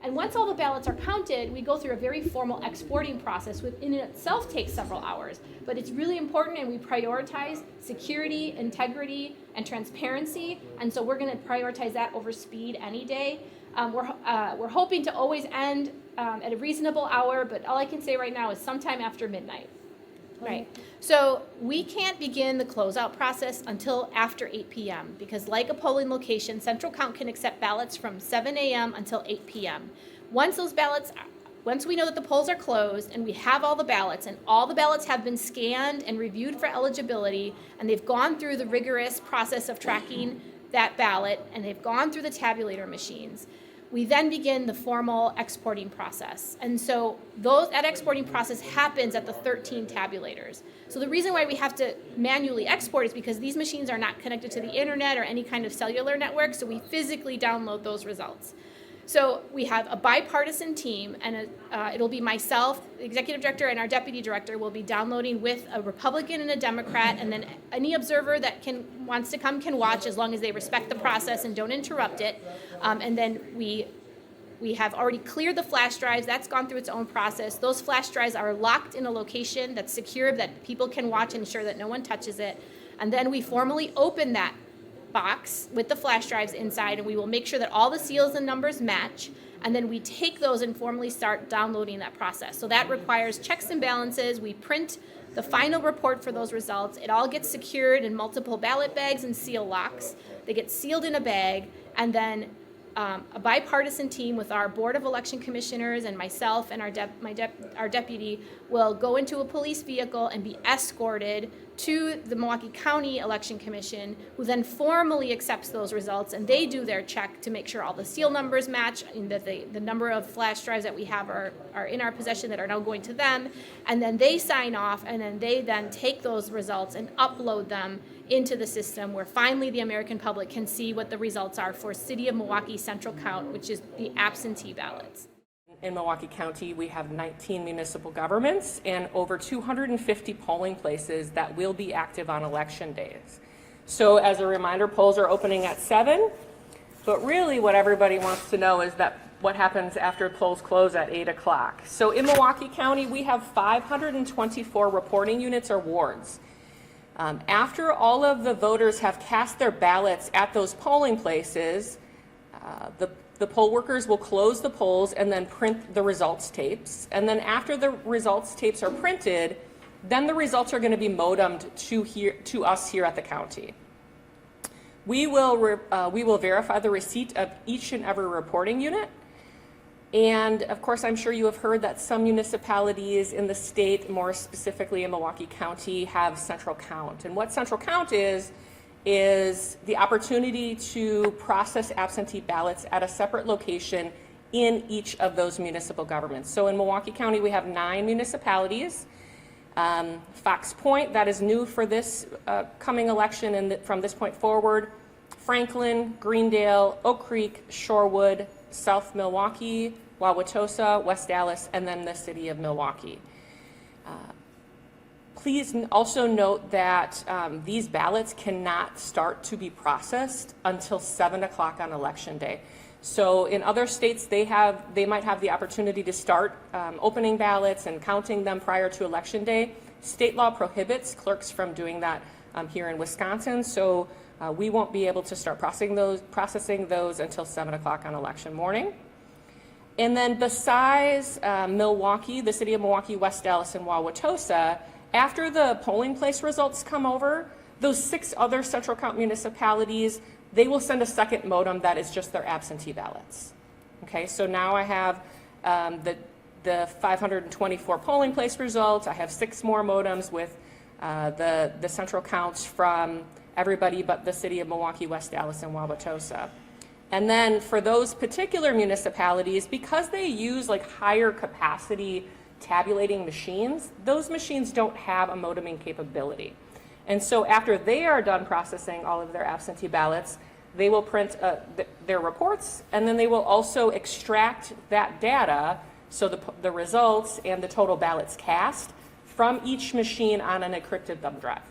And once all the ballots are counted, we go through a very formal exporting process, which in itself takes several hours. But it's really important, and we prioritize security, integrity, and transparency. And so we're going to prioritize that over speed any day. We're hoping to always end at a reasonable hour, but all I can say right now is sometime after midnight. Right. So we can't begin the closeout process until after 8 p.m. because like a polling location, Central Count can accept ballots from 7 a.m. until 8 p.m. Once we know that the polls are closed and we have all the ballots and all the ballots have been scanned and reviewed for eligibility and they've gone through the rigorous process of tracking that ballot and they've gone through the tabulator machines, we then begin the formal exporting process. And so that exporting process happens at the 13 tabulators. So the reason why we have to manually export is because these machines are not connected to the internet or any kind of cellular network, so we physically download those results. So we have a bipartisan team, and it'll be myself, the executive director, and our deputy director will be downloading with a Republican and a Democrat, and then any observer that wants to come can watch as long as they respect the process and don't interrupt it. And then we have already cleared the flash drives. That's gone through its own process. Those flash drives are locked in a location that's secure, that people can watch and ensure that no one touches it. And then we formally open that box with the flash drives inside, and we will make sure that all the seals and numbers match, and then we take those and formally start downloading that process. So that requires checks and balances. We print the final report for those results. It all gets secured in multiple ballot bags and seal locks. They get sealed in a bag, and then a bipartisan team with our Board of Election Commissioners and myself and our deputy will go into a police vehicle and be escorted to the Milwaukee County Election Commission, who then formally accepts those results, and they do their check to make sure all the seal numbers match and that the number of flash drives that we have are in our possession that are now going to them, and then they sign off, and then they then take those results and upload them into the system where finally the American public can see what the results are for City of Milwaukee Central Count, which is the absentee ballots. In Milwaukee County, we have 19 municipal governments and over 250 polling places that will be active on election days. So as a reminder, polls are opening at 7, but really what everybody wants to know is that what happens after polls close at 8 o'clock. So in Milwaukee County, we have 524 reporting units or wards. After all of the voters have cast their ballots at those polling places, the poll workers will close the polls and then print the results tapes. And then after the results tapes are printed, then the results are going to be modemed to us here at the county. We will verify the receipt of each and every reporting unit. And of course, I'm sure you have heard that some municipalities in the state, more specifically in Milwaukee County, have Central Count. And what Central Count is the opportunity to process absentee ballots at a separate location in each of those municipal governments. So in Milwaukee County, we have 9 municipalities. Fox Point, that is new for this coming election, and from this point forward, Franklin, Greendale, Oak Creek, Shorewood, South Milwaukee, Wauwatosa, West Dallas, and then the City of Milwaukee. Please also note that these ballots cannot start to be processed until 7 o'clock on election day. So in other states, they might have the opportunity to start opening ballots and counting them prior to election day. State law prohibits clerks from doing that here in Wisconsin, so we won't be able to start processing those until 7 o'clock on election morning. And then besides Milwaukee, the City of Milwaukee, West Dallas, and Wauwatosa, after the polling place results come over, those 6 other Central Count municipalities, they will send a second modem that is just their absentee ballots. Okay, so now I have the 524 polling place results. I have 6 more modems with the Central Counts from everybody but the City of Milwaukee, West Dallas, and Wauwatosa. And then for those particular municipalities, because they use like higher capacity tabulating machines, those machines don't have a modeming capability. And so after they are done processing all of their absentee ballots, they will print their reports, and then they will also extract that data, so the results and the total ballots cast, from each machine on an encrypted thumb drive.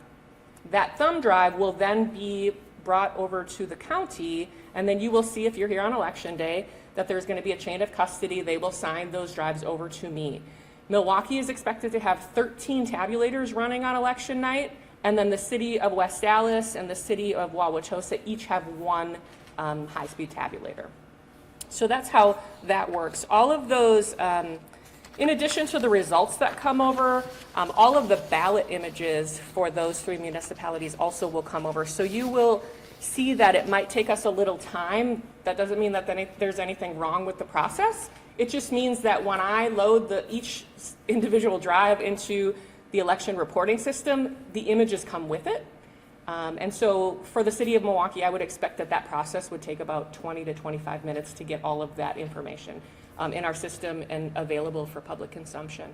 That thumb drive will then be brought over to the county, and then you will see, if you're here on election day, that there's going to be a chain of custody. They will sign those drives over to me. Milwaukee is expected to have 13 tabulators running on election night, and then the city of West Dallas and the city of Wauwatosa each have one high-speed tabulator. So that's how that works. All of those, in addition to the results that come over, all of the ballot images for those 3 municipalities also will come over. So you will see that it might take us a little time. That doesn't mean that there's anything wrong with the process. It just means that when I load each individual drive into the election reporting system, the images come with it. And so for the city of Milwaukee, I would expect that process would take about 20 to 25 minutes to get all of that information in our system and available for public consumption.